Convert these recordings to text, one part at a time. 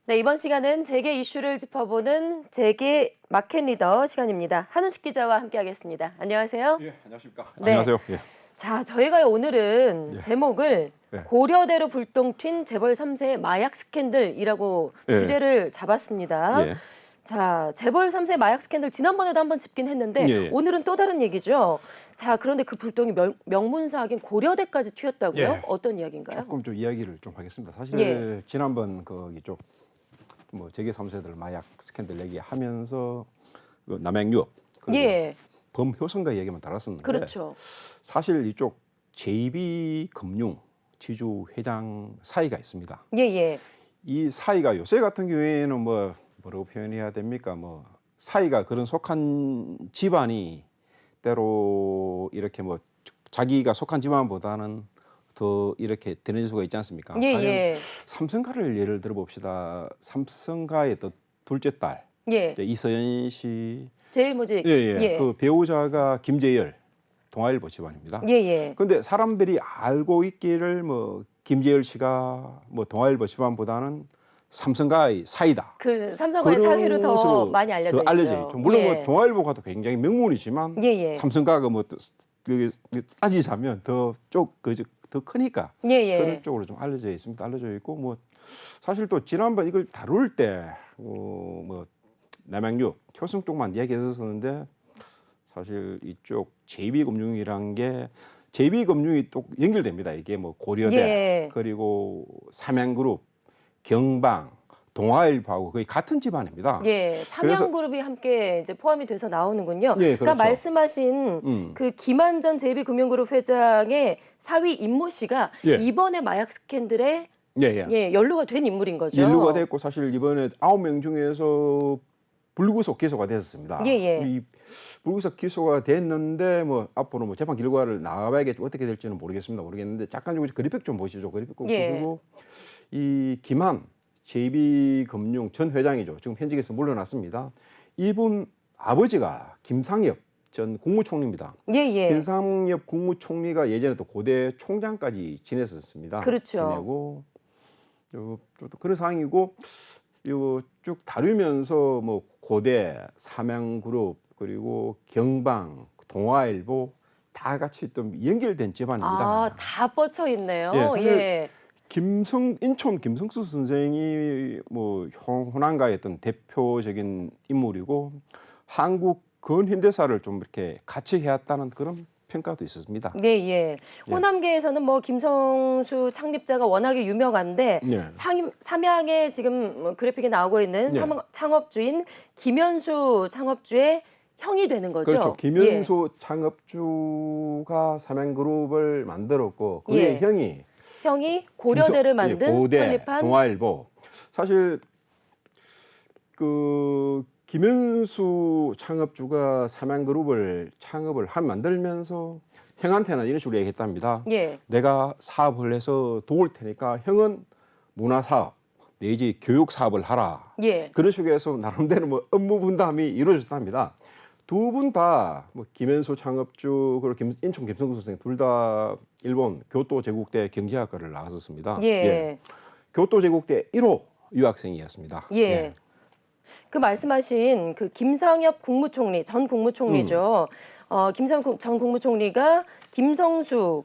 네, 이번 시간은 재계 이슈를 짚어보는 재계 마켓 리더 시간입니다. 한훈식 기자와 함께하겠습니다. 안녕하세요. 예, 안녕하십니까. 네. 안녕하세요. 예. 자, 저희가 오늘은 예. 제목을 예. 고려대로 불똥 튄 재벌 3세의 마약 스캔들이라고 예. 주제를 잡았습니다. 예. 자, 재벌 3세 마약 스캔들 지난번에도 한번 짚긴 했는데 예. 오늘은 또 다른 얘기죠. 자, 그런데 그 불똥이 명문사학인 고려대까지 튀었다고요? 예. 어떤 이야기인가요? 조금 좀 이야기를 좀 하겠습니다. 사실 예. 지난번 거기 쪽 뭐 재계 3세들 마약 스캔들 얘기하면서 그 남양유업 그리고 예. 범효성가 얘기만 달았었는데 그렇죠. 사실 이쪽 JB금융 지주 회장 사이가 있습니다. 예, 예. 이 사이가 요새 같은 경우에는 뭐라고 표현해야 됩니까? 뭐 사이가 그런 속한 집안이 때로 이렇게 뭐 자기가 속한 집안보다는 더 이렇게 드러질 수가 있지 않습니까? 예, 가령 예. 삼성가를 예를 들어 봅시다. 삼성가의 또 둘째 딸 예. 이서연 씨, 제일 뭐지? 예. 그 배우자가 김재열 동아일보 집안입니다. 예, 예. 근데 사람들이 알고 있기를 뭐 김재열 씨가 뭐 동아일보 집안보다는 삼성가의 사이다. 그 삼성과의 그런 사위로 더 것으로 많이 알려져 더 있죠. 알려져 있죠. 물론 예. 뭐 동아일보가 또 굉장히 명문이지만 예, 예. 삼성가가 뭐 따지자면 더 크니까 예, 예. 그런 쪽으로 좀 알려져 있습니다. 알려져 있고 뭐 사실 또 지난번 이걸 다룰 때 뭐 남양유 효성 쪽만 이야기했었는데 사실 이쪽 JB금융이란 게 JB금융이 또 연결됩니다. 이게 뭐 고려대 예. 그리고 삼양그룹, 경방, 동아일보하고 거의 같은 집안입니다. 예, 삼양그룹이 함께 이제 포함이 돼서 나오는군요. 예, 그러니까 그렇죠. 말씀하신 그 김한전 JB금융그룹 회장의 사위 임모 씨가 예. 이번에 마약 스캔들에 예, 연루가 된 인물인 거죠. 연루가 됐고 사실 이번에 9명 중에서 불구속 기소가 됐었습니다. 예, 예. 이 불구속 기소가 됐는데 뭐 앞으로 뭐 재판 결과를 나와봐야겠죠. 어떻게 될지는 모르겠는데 잠깐 좀 그래픽 좀 보시죠. 그래픽 예. 그리고 이 김한 JB금융 전 회장이죠. 지금 현직에서 물러났습니다. 이분 아버지가 김상엽 전 국무총리입니다. 예, 예. 김상엽 국무총리가 예전에 또 고대 총장까지 지냈었습니다. 그렇죠. 지내고 또 그런 상황이고 요 쭉 다루면서 뭐 고대, 삼양그룹 그리고 경방, 동아일보 다 같이 또 연결된 집안입니다. 아, 다 뻗쳐 있네요. 예, 사실 예. 인천 김성수 선생이 뭐 호남가의 어떤 대표적인 인물이고 한국 근현대사를 좀 이렇게 같이 해왔다는 그런 평가도 있었습니다. 예, 예. 호남계에서는 뭐 김성수 창립자가 워낙에 유명한데 예. 삼양에 지금 뭐 그래픽에 나오고 있는 예. 창업주인 김현수 창업주의 형이 되는 거죠. 그렇죠. 김현수 창업주가 삼양그룹을 만들었고 그의 예. 형이 고려대를 만든 고대, 설립한 동아일보. 사실 그 김현수 창업주가 삼양그룹을 창업을 만들면서 형한테는 이런 식으로 얘기했답니다. 예. 내가 사업을 해서 도울 테니까 형은 문화사업 내지 교육사업을 하라. 예. 그런 식으로 해서 나름대로 뭐 업무 분담이 이루어졌답니다. 두 분 다 뭐 김현수 창업주 그리고 인천 김성수 선생 둘 다 일본 교토 제국대 경제학과를 나왔었습니다. 예. 교토 제국대 1호 유학생이었습니다. 예. 그 말씀하신 그 김상엽 국무총리 전 국무총리죠. 김상엽 전 국무총리가 김성수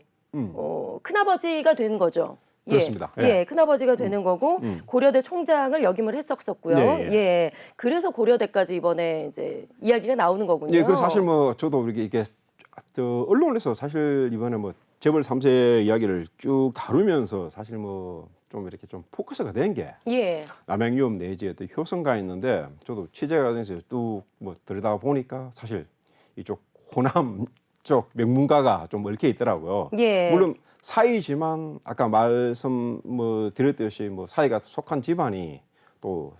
큰아버지가 된 거죠. 그렇습니다. 예, 큰아버지가 되는 거고 고려대 총장을 역임을 했었고요. 예. 그래서 고려대까지 이번에 이제 이야기가 나오는 거군요. 예, 그래서 사실 뭐 저도 이게 저 언론에서 사실 이번에 뭐 재벌 3세 이야기를 쭉 다루면서 사실 뭐 좀 이렇게 좀 포커스가 된 게 남양유업 내지 어떤 효성가 있는데 저도 취재 과정에서 쭉 뭐 들여다 보니까 사실 이쪽 호남 쪽 명문가가 좀 얽혀 있더라고요. 예. 물론 사이지만 아까 말씀 뭐 드렸듯이 뭐 사이가 속한 집안이 또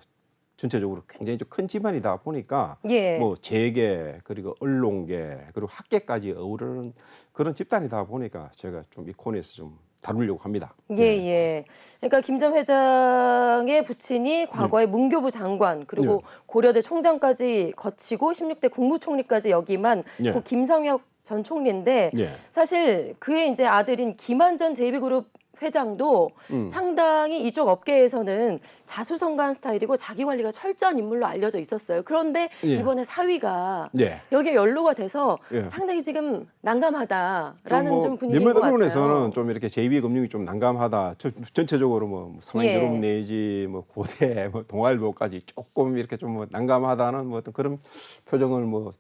전체적으로 굉장히 좀 큰 집안이다 보니까 뭐 재계 그리고 언론계 그리고 학계까지 어우르는 그런 집단이다 보니까 제가 좀 이 코너에서 좀 다루려고 합니다. 예. 그러니까 김 전 회장의 부친이 과거에 문교부 장관 그리고 고려대 총장까지 거치고 16대 국무총리까지 역임한 그 김상엽 전 총리인데 사실 그의 이제 아들인 김한전 JB그룹 회장도 상당히 이쪽 업계에서는 자수성가한 스타일이고 자기 관리가 철저한 인물로 알려져 있었어요. 그런데 예. 이번에 사위가 예. 여기에 연루가 돼서 예. 상당히 지금 난감하다라는 좀 분위기인 몇몇 것 같아요. 언론에서는 좀 이렇게 제2의 금융이 좀 난감하다. 전체적으로 뭐 삼양그룹 예. 내지 뭐 고대, 뭐 동아일보까지 조금 이렇게 좀 뭐 난감하다는 뭐 어떤 그런 표정을 뭐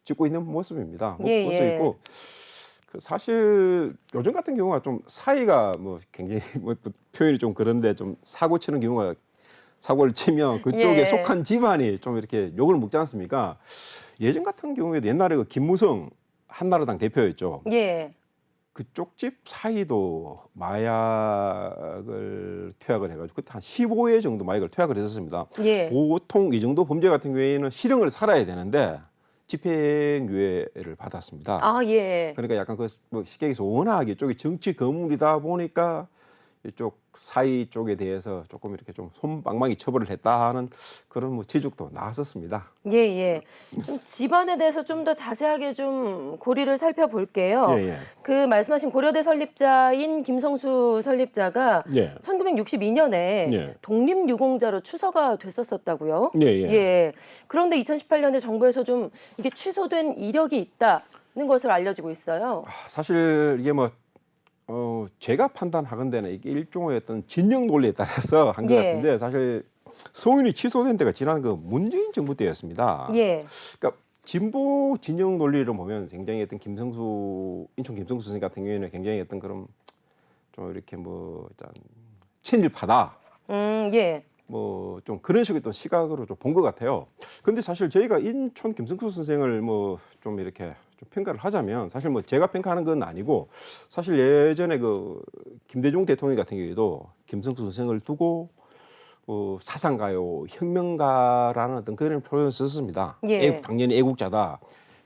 짓고 있는 모습입니다. 예, 모습 예. 있고 그 사실 요즘 같은 경우가 좀 사이가 뭐 굉장히 뭐 표현이 좀 그런데 좀 사고 치는 경우가 사고를 치면 그쪽에 예. 속한 집안이 좀 이렇게 욕을 먹지 않습니까? 예전 같은 경우에도 옛날에 그 김무성 한나라당 대표였죠. 예. 그쪽 집 사이도 마약을 투약을 해가지고 그때 한 15회 정도 마약을 투약을 했었습니다. 예. 보통 이 정도 범죄 같은 경우에는 실형을 살아야 되는데 집행유예를 받았습니다. 아, 예. 그러니까 약간 그 뭐 시객에서 워낙 이쪽이 정치 거물이다 보니까 이쪽 사이 쪽에 대해서 조금 이렇게 좀 솜방망이 처벌을 했다 하는 그런 뭐 지적도 나왔었습니다. 예, 예. 좀 집안에 대해서 좀 더 자세하게 좀 고리를 살펴볼게요. 예, 예. 그 말씀하신 고려대 설립자인 김성수 설립자가 예. 1962년에 예. 독립유공자로 추서가 됐었다고요. 예, 예. 그런데 2018년에 정부에서 좀 이게 취소된 이력이 있다는 것을 알려지고 있어요. 사실 이게 뭐 제가 판단하건대는 이게 일종의 어떤 진영 논리에 따라서 한 것 예. 같은데 사실 서울이 취소된 때가 지난 그 문재인 정부 때였습니다. 예. 그러니까 진보 진영 논리로 보면 굉장히 어떤 인천 김성수 선생 같은 경우에는 굉장히 어떤 그런 좀 이렇게 뭐 일단 친일파다. 예. 뭐 좀 그런 식의 어떤 시각으로 좀 본 것 같아요. 근데 사실 저희가 인천 김성수 선생을 뭐 좀 이렇게 좀 평가를 하자면 사실 뭐 제가 평가하는 건 아니고 사실 예전에 그 김대중 대통령 같은 경우에도 김성수 선생을 두고 사상가요, 혁명가라는 어떤 그런 표현을 썼습니다. 예. 당연히 애국자다.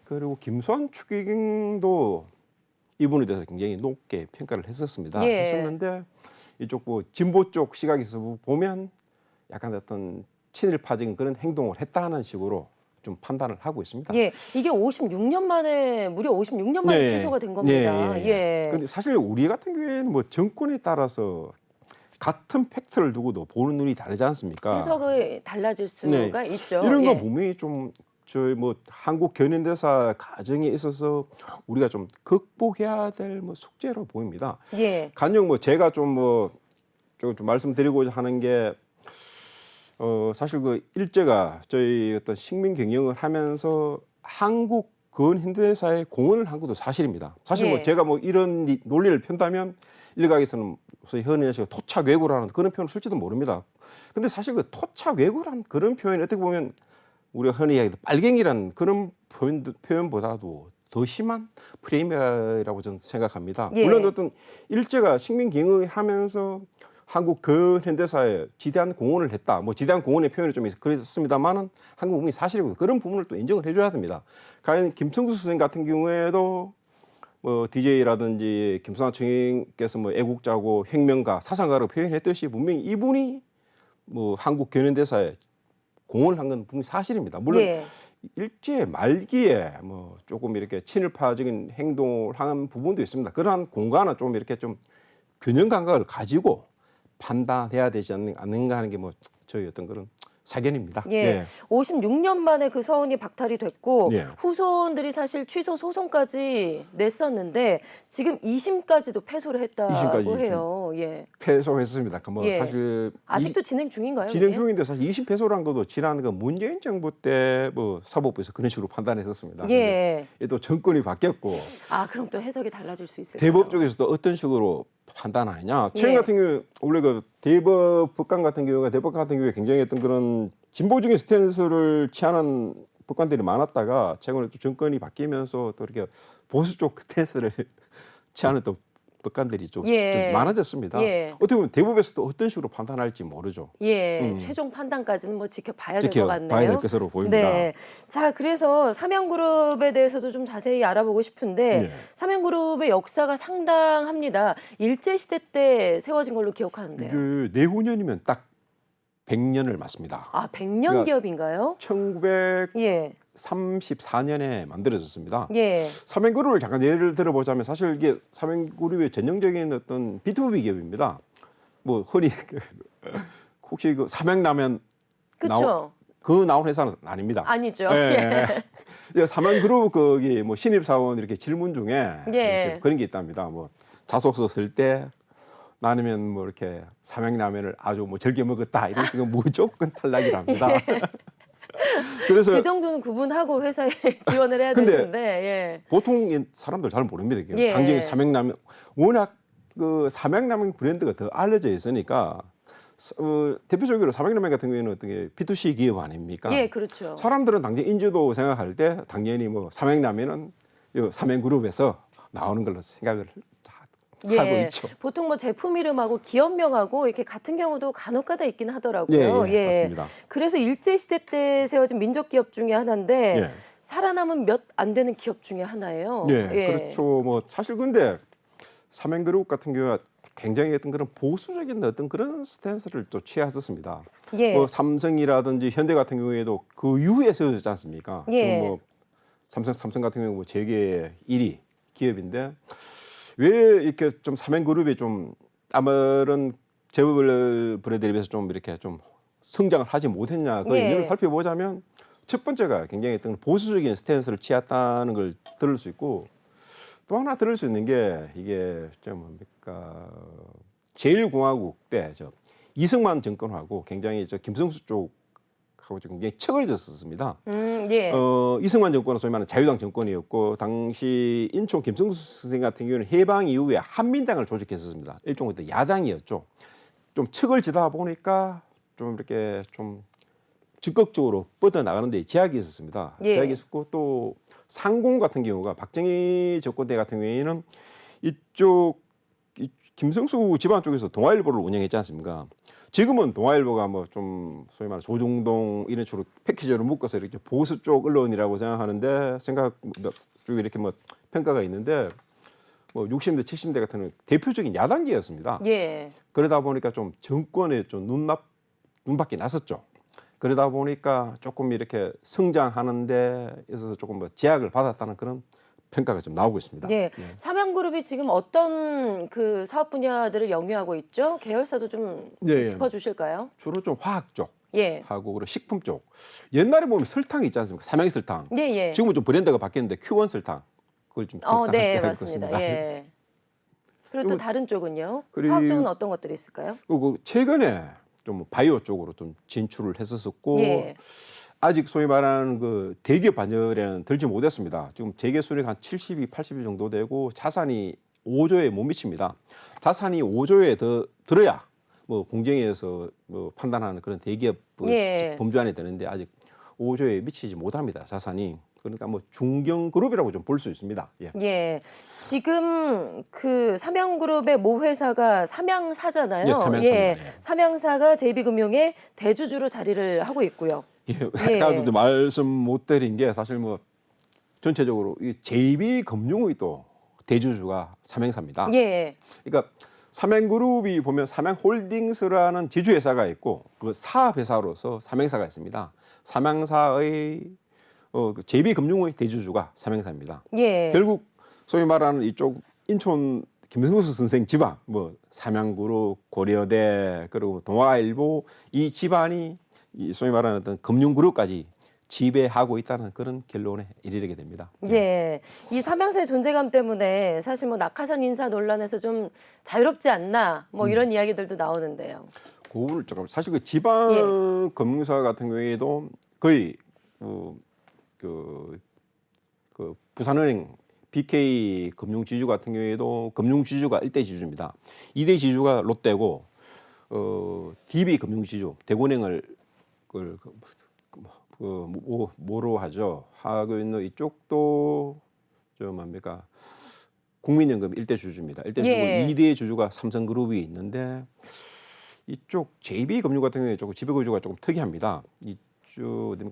그리고 김수환 추기경도 이분에 대해서 굉장히 높게 평가를 했었습니다. 예. 했었는데 이쪽 뭐 진보 쪽 시각에서 보면 약간 어떤 친일파적인 그런 행동을 했다는 식으로 좀 판단을 하고 있습니다. 예, 이게 56년 만에 무려 56년 만에 네. 취소가 된 겁니다. 예. 근데 사실 우리 같은 경우에는 뭐 정권에 따라서 같은 팩트를 두고도 보는 눈이 다르지 않습니까? 해석이 달라질 수가 있죠. 이런 거 예. 분명히 좀 저희 뭐 한국 견인대사 과정에 있어서 우리가 좀 극복해야 될 뭐 숙제로 보입니다. 예. 간혹 뭐 제가 좀 말씀드리고자 하는 게 사실 그 일제가 저희 어떤 식민 경영을 하면서 한국 근현대사에 공헌을 한 것도 사실입니다. 사실 뭐 예. 제가 뭐 이런 논리를 편다면 일각에서는 소위 흔히 하시고 토착 왜구라는 그런 표현을 쓸지도 모릅니다. 근데 사실 그 토착 왜구라는 그런 표현이 어떻게 보면 우리가 흔히 이야기하는 빨갱이라는 그런 표현보다도 더 심한 프레임이라고 저는 생각합니다. 예. 물론 어떤 일제가 식민 경영을 하면서 한국 근현대사에 지대한 공헌을 했다. 뭐 지대한 공헌의 표현이 좀 그랬습니다만은 한국 국민이 사실이고 그런 부분을 또 인정을 해줘야 됩니다. 과연 김성수 선생 같은 경우에도 뭐 DJ라든지 김수환 총리께서 뭐 애국자고 혁명가, 사상가로 표현했듯이 분명히 이분이 뭐 한국 근현대사에 공헌을 한 건 분명히 사실입니다. 물론 예. 일제 말기에 뭐 조금 이렇게 친일파적인 행동을 한 부분도 있습니다. 그러한 공간은 좀 이렇게 좀 균형 감각을 가지고 판단해야 되지 않는가 하는 게 뭐 저희 어떤 그런 사견입니다. 예. 56년 만에 그 서운이 박탈이 됐고 예. 후손들이 사실 취소 소송까지 냈었는데 지금 2심까지도 패소를 했다고 2심까지 해요. 예. 패소했습니다. 그 뭐 예. 사실 아직도 진행 중인가요? 진행 그게? 중인데 사실 2심 패소란 것도 지난 그 문재인 정부 때 뭐 사법부에서 그런 식으로 판단했었습니다. 예. 또 정권이 바뀌었고 아, 그럼 또 해석이 달라질 수 있을까요? 대법 쪽에서도 어떤 식으로 판단하느냐. 최근 예. 같은 경우 원래 그 대법관 같은 경우에 굉장히 어떤 그런 진보적인 스탠스를 취하는 법관들이 많았다가 최근에 또 정권이 바뀌면서 또 이렇게 보수 쪽 스탠스를 취하는 또 법관들이 좀 많아졌습니다. 예. 어떻게 보면 대법에서도 어떤 식으로 판단할지 모르죠. 예, 최종 판단까지는 뭐 지켜봐야 될 것 지켜봐야 같네요. 될 것으로 보입니다. 네. 자, 그래서 삼양그룹에 대해서도 좀 자세히 알아보고 싶은데 네. 삼양그룹의 역사가 상당합니다. 일제시대 때 세워진 걸로 기억하는데요. 그 내후년이면 딱 100년을 맞습니다. 아, 100년 그러니까 기업인가요? 1934년에 만들어졌습니다. 예. 삼행그룹을 잠깐 예를 들어보자면 사실 이게 삼행그룹의 전형적인 어떤 B2B 기업입니다. 뭐 흔히 혹시 그 삼행라면 그렇죠. 나온 회사는 아닙니다. 아니죠. 예. 예. 삼행그룹 거기 뭐 신입 사원 이렇게 질문 중에 예. 이렇게 그런 게 있답니다. 뭐 자소서 쓸 때 나는 뭐 이렇게 삼행라면을 아주 뭐 즐겨 먹었다 이런 식으로 무조건 탈락이랍니다. 예. 그래서 그 정도는 구분하고 회사에 지원을 해야 근데 되는데 예. 보통 사람들 잘 모릅니다. 이게. 예. 당연히 삼행라면 워낙 그 삼행라면 브랜드가 더 알려져 있으니까 대표적으로 삼행라면 같은 경우에는 어떤 게 B2C 기업 아닙니까? 예, 그렇죠. 사람들은 당연히 인지도 생각할 때 당연히 뭐 삼행라면은 이 삼행그룹에서 나오는 걸로 생각을 하고 있죠. 보통 뭐 제품 이름하고 기업명하고 이렇게 같은 경우도 간혹가다 있긴 하더라고요. 예, 맞습니다. 그래서 일제 시대 때 세워진 민족 기업 중에 하나인데 예. 살아남은 몇 안 되는 기업 중에 하나예요. 그렇죠. 뭐 사실 근데 삼행그룹 같은 경우가 굉장히 어떤 그런 보수적인 어떤 그런 스탠스를 또 취했었습니다. 예. 뭐 삼성이라든지 현대 같은 경우에도 그 이후에 세워졌지 않습니까? 예. 지금 뭐 삼성 같은 경우 뭐 세계 1위 기업인데 왜 이렇게 좀 삼행그룹이 좀 아무런 재벌 브랜드에 비해서 좀 이렇게 좀 성장을 하지 못했냐 그 이유를 살펴보자면 첫 번째가 굉장히 어떤 보수적인 스탠스를 취했다는 걸 들을 수 있고 또 하나 들을 수 있는 게 이게 좀 뭡니까 제1공화국 때 이승만 정권하고 굉장히 김성수 쪽하고 굉장히 척을 졌었습니다. 예. 이승만 정권은 소위 말하는 자유당 정권이었고 당시 인천 김성수 선생 같은 경우는 해방 이후에 한민당을 조직했었습니다. 일종의 야당이었죠. 좀 척을 지다 보니까 좀 이렇게 좀 적극적으로 뻗어 나가는 데 제약이 있었습니다. 제약이 있었고 또 상공 같은 경우가 박정희 정권 때 같은 경우에는 이쪽 김성수 집안 쪽에서 동아일보를 운영했지 않습니까? 지금은 동아일보가 뭐 좀 소위 말하는 조중동 이런 식으로 패키지로 묶어서 이렇게 보수 쪽 언론이라고 생각하는데 쭉 이렇게 뭐 평가가 있는데 뭐 60대 70대 같은 경우는 대표적인 야당계였습니다. 그러다 보니까 좀 정권에 좀 눈밖에 났었죠. 그러다 보니까 조금 이렇게 성장하는 데 있어서 조금 뭐 제약을 받았다는 그런 평가가 좀 나오고 있습니다. 삼양그룹이 지금 어떤 그 사업 분야들을 영위하고 있죠? 계열사도 좀 짚어주실까요? 주로 좀 화학 쪽 하고 그리고 식품 쪽. 옛날에 보면 설탕이 있지 않습니까? 삼양설탕. 지금은 좀 브랜드가 바뀌었는데 Q1 설탕. 그걸 좀 네, 맞습니다. 그리고 또 다른 쪽은요? 화학 쪽은 어떤 것들이 있을까요? 그리고 최근에 좀 바이오 쪽으로 좀 진출을 했었고 아직 소위 말하는 그 대기업 반열에는 들지 못했습니다. 지금 재계 손익 한 70이 80이 정도 되고 자산이 5조에 못 미칩니다. 자산이 5조에 더 들어야 뭐 공정위에서 뭐 판단하는 그런 대기업 범주 안에 드는데 아직 5조에 미치지 못합니다. 자산이. 그러니까 뭐 중견 그룹이라고 좀 볼 수 있습니다. 지금 그 삼양그룹의 모 회사가 삼양사잖아요. 삼양사가 JB금융의 대주주로 자리를 하고 있고요. 아까도 말씀 못 드린 게 사실 뭐 전체적으로 이 JB금융의 또 대주주가 삼양사입니다. 그러니까 삼양그룹이 보면 삼양홀딩스라는 지주회사가 있고 그 사업회사로서 삼양사가 있습니다. 삼양사의 그 JB금융의 대주주가 삼양사입니다. 결국 소위 말하는 이쪽 인천 김성수 선생 집안, 뭐 삼양그룹, 고려대 그리고 동아일보 이 집안이 이 소위 말하는 어떤 금융그룹까지 지배하고 있다는 그런 결론에 이르게 됩니다. 이 삼양사의 존재감 때문에 사실 뭐 낙하산 인사 논란에서 좀 자유롭지 않나 뭐 이런 이야기들도 나오는데요. 그거를 조금 사실 그 지방 금융사 같은 경우에도 거의 그 부산은행 BK 금융지주 같은 경우에도 금융지주가 1대 지주입니다. 2대 지주가 롯데고 DB 금융지주 대구은행을 뭐로 하죠? 하고 있는 이쪽도 뭡니까? 국민연금 1대 주주입니다. 1대 주주고 2대 주주가 삼성그룹이 있는데 이쪽 JB금융 같은 경우에 조금 지배구조가 조금 특이합니다.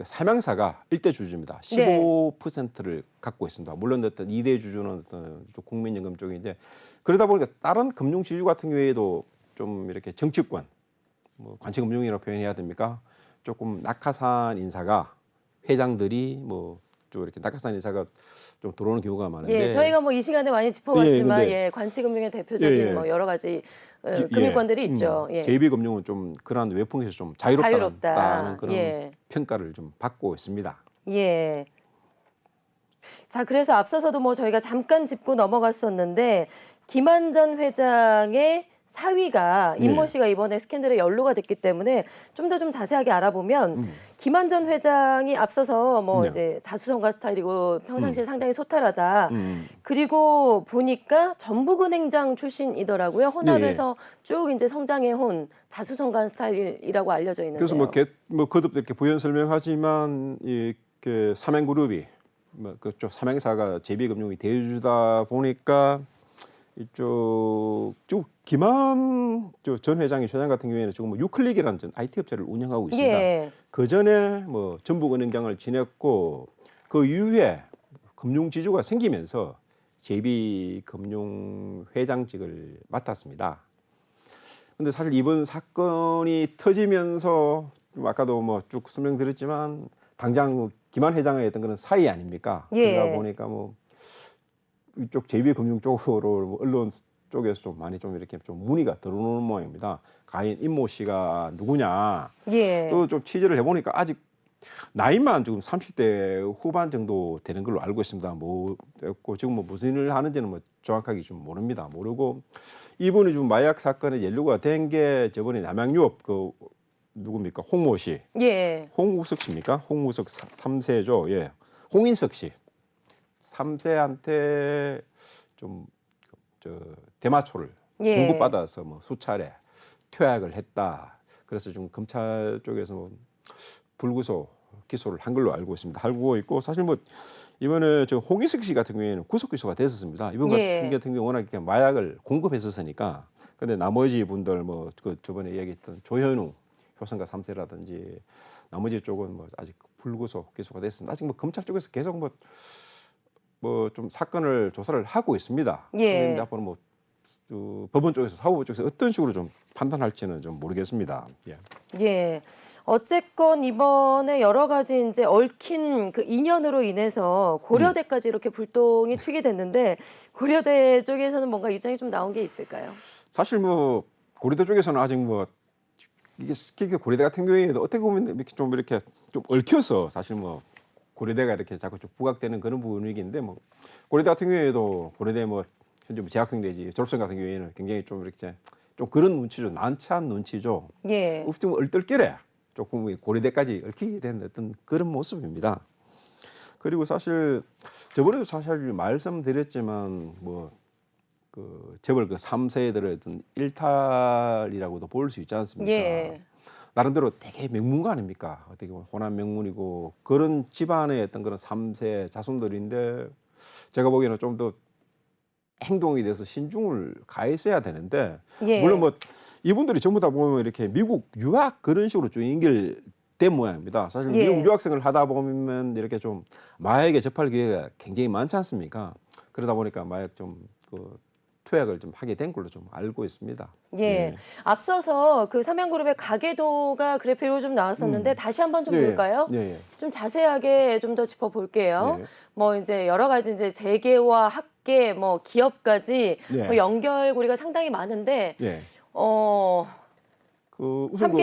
삼양사가 1대 주주입니다. 15%를 갖고 있습니다. 물론 어떤 2대 주주는 어떤 국민연금 쪽인데 그러다 보니까 다른 금융지주 같은 경우에도 좀 이렇게 정치권 뭐 관치금융이라고 표현해야 됩니까? 조금 낙하산 인사가 회장들이 뭐 좀 이렇게 낙하산 인사가 좀 들어오는 경우가 많은데 예, 저희가 뭐 이 시간에 많이 짚어봤지만 근데 예, 관치금융의 대표적인 뭐 여러 가지 금융권들이 있죠. 예. JB금융은 좀 그러한 외풍에서 좀 자유롭다는 그런 평가를 좀 받고 있습니다. 예. 자, 그래서 앞서서도 뭐 저희가 잠깐 짚고 넘어갔었는데 김한전 회장의 사위가 임모 씨가 이번에 스캔들에 연루가 됐기 때문에 좀 더 좀 자세하게 알아보면 김한전 회장이 앞서서 뭐 이제 자수성가 스타일이고 평상시에 상당히 소탈하다. 그리고 보니까 전북은행장 출신이더라고요. 호남에서 쭉 이제 성장해온 자수성가한 스타일이라고 알려져 있는데요. 그래서 뭐 거듭 이렇게 부연 설명하지만 그 삼행그룹이 뭐 그쪽 삼행사가 JB금융이 대주다 보니까 이쪽 김한 전 회장이 회장 같은 경우에는 지금 뭐 유클릭이라는 전 IT 업체를 운영하고 있습니다. 예. 그 전에 뭐 전북은행장을 지냈고 그 이후에 금융지주가 생기면서 JB금융 회장직을 맡았습니다. 근데 사실 이번 사건이 터지면서 아까도 뭐 쭉 설명드렸지만 당장 김한 회장의 어떤 그런 사이 아닙니까? 그러다 보니까 뭐 이쪽 JB금융 쪽으로 뭐 언론 쪽에서 좀 많이 좀 이렇게 좀 문의가 들어오는 모양입니다. 과연 임모 씨가 누구냐? 또 좀 취재를 해보니까 아직 나이만 지금 30대 후반 정도 되는 걸로 알고 있습니다. 뭐 지금 뭐 무슨 일을 하는지는 뭐 정확하게 좀 모릅니다. 모르고 이분이 좀 마약 사건에 연루가 된 게 저번에 남양유업 그 누굽니까? 홍모 씨. 홍우석 씨입니까? 홍우석 3세죠. 예. 홍인석 씨. 3세한테 좀 대마초를 공급받아서 뭐 수차례 투약을 했다. 그래서 좀 검찰 쪽에서 뭐 불구속 기소를 한 걸로 알고 있습니다. 알고 있고 사실 뭐 이번에 저 홍인석 씨 같은 경우에는 구속 기소가 됐었습니다. 이번 같은 경우 워낙 이렇게 마약을 공급했었으니까. 근데 나머지 분들 뭐 그 저번에 얘기했던 조현우 효성가 3세라든지 나머지 쪽은 뭐 아직 불구속 기소가 됐습니다. 아직 뭐 검찰 쪽에서 계속 뭐 좀 사건을 조사를 하고 있습니다. 그런데 앞으로 뭐 법원 쪽에서 사법부 쪽에서 어떤 식으로 좀 판단할지는 좀 모르겠습니다. 예. 어쨌건 이번에 여러 가지 이제 얽힌 그 인연으로 인해서 고려대까지 이렇게 불똥이 튀게 됐는데 고려대 쪽에서는 뭔가 입장이 좀 나온 게 있을까요? 사실 뭐 고려대 쪽에서는 아직 뭐 이게 고려대 같은 경우에도 어떻게 보면 이렇게 좀 얽혀서 사실 뭐 고려대가 이렇게 자꾸 좀 부각되는 그런 분위기인데 뭐 고려대 같은 경우에도 고려대 뭐 현재 뭐 재학생들이지 졸업생 같은 경우에는 굉장히 좀 이렇게 좀 그런 눈치죠. 난처한 눈치죠. 좀 얼떨결에 조금 고려대까지 얽히게 된 어떤 그런 모습입니다. 그리고 사실 저번에도 사실 말씀드렸지만 뭐 그 재벌 그 3세들의 어떤 일탈이라고도 볼 수 있지 않습니까? 나름대로 되게 명문가 아닙니까? 어떻게 보면 호남 명문이고 그런 집안의 어떤 그런 3세 자손들인데 제가 보기에는 좀 더 행동에 대해서 신중을 가했어야 되는데 물론 뭐 이분들이 전부 다 보면 이렇게 미국 유학 그런 식으로 좀 연결된 모양입니다. 사실 미국 유학생을 하다 보면 이렇게 좀 마약에 접할 기회가 굉장히 많지 않습니까? 그러다 보니까 마약 좀 투약을 좀 하게 된 걸로 좀 알고 있습니다. 앞서서 그 삼양그룹의 가계도가 그래픽으로 좀 나왔었는데 다시 한번 좀 볼까요? 좀 자세하게 좀 더 짚어볼게요. 뭐 이제 여러 가지 이제 재계와 학계, 뭐 기업까지 뭐 연결고리가 상당히 많은데 그 우선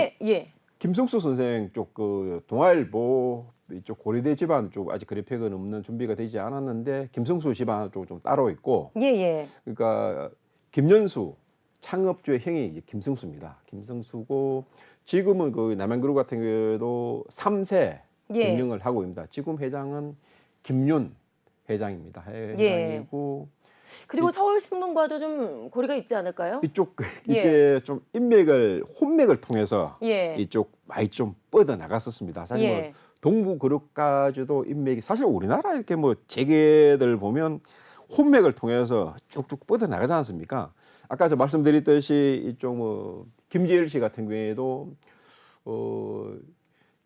김성수 선생 쪽 그 동아일보 이쪽 고려대 집안 쪽 아직 그래픽은 없는 준비가 되지 않았는데 김성수 집안 쪽 좀 따로 있고 그러니까 김연수 창업주의 형이 이제 김성수입니다. 김성수고 지금은 그 남양그룹 같은 경우에도 3세 경영을 하고 있습니다. 지금 회장은 김윤 회장입니다. 회장이고 그리고 서울신문과도 좀 고리가 있지 않을까요? 이쪽 이게 좀 혼맥을 통해서 이쪽 많이 좀 뻗어 나갔었습니다. 사실 뭐 동부그룹까지도 인맥이 사실 우리나라 이렇게 뭐 재계들 보면 혼맥을 통해서 쭉쭉 뻗어 나가지 않습니까? 아까 저 말씀드렸듯이 이쪽 뭐 김재일 씨 같은 경우에도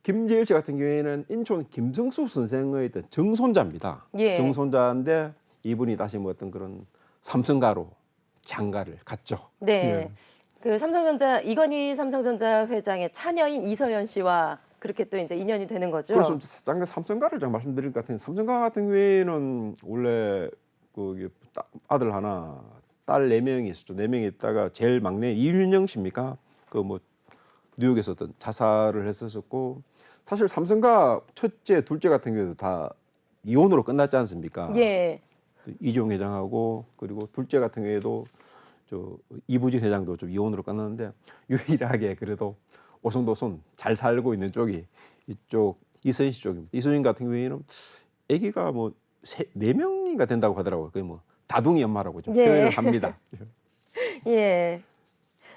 김재일 씨 같은 경우에는 인천 김성수 선생의 정손자입니다. 정손자인데 이분이 다시 뭐 어떤 그런 삼성가로 장가를 갔죠. 그 삼성전자 이건희 삼성전자 회장의 차녀인 이서연 씨와 그렇게 또 이제 인연이 되는 거죠. 그래서 잠깐 삼성가를 좀 말씀드릴 것 같은데 삼성가 같은 경우에는 원래 그 아들 하나, 딸 4명이 있었죠. 4명이 있다가 제일 막내 이윤영 씨입니까? 그 뭐 뉴욕에서 어떤 자살을 했었고 사실 삼성가 첫째, 둘째 같은 경우도 다 이혼으로 끝났지 않습니까? 예. 이종 회장하고 그리고 둘째 같은 경우에도 저 이부진 회장도 좀 이혼으로 끝났는데 유일하게 그래도 오손도손 잘 살고 있는 쪽이 이쪽 이서인 씨 쪽입니다. 이서인 같은 경우에는 아기가 뭐 4명인가 된다고 하더라고요. 그게 뭐 다둥이 엄마라고 좀 예. 표현을 합니다. 예.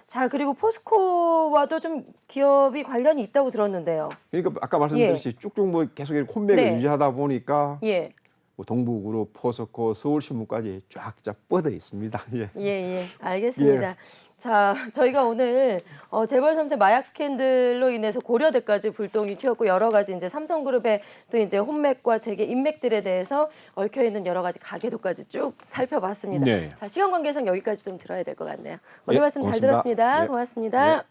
자, 그리고 포스코와도 좀 기업이 관련이 있다고 들었는데요. 그러니까 아까 말씀드렸듯이 쭉쭉 뭐 계속 이렇게 콤맥을 네. 유지하다 보니까 예. 뭐 동부그룹, 포스코, 서울신문까지 쫙쫙 뻗어 있습니다. 예. 예, 알겠습니다. 자, 저희가 오늘 재벌 3세 마약 스캔들로 인해서 고려대까지 불똥이 튀었고 여러 가지 이제 삼성그룹의 또 이제 혼맥과 재계 인맥들에 대해서 얽혀 있는 여러 가지 가계도까지 쭉 살펴봤습니다. 네. 자, 시간 관계상 여기까지 좀 들어야 될 것 같네요. 오늘 예, 말씀 잘 고맙습니다. 들었습니다. 예. 고맙습니다. 예.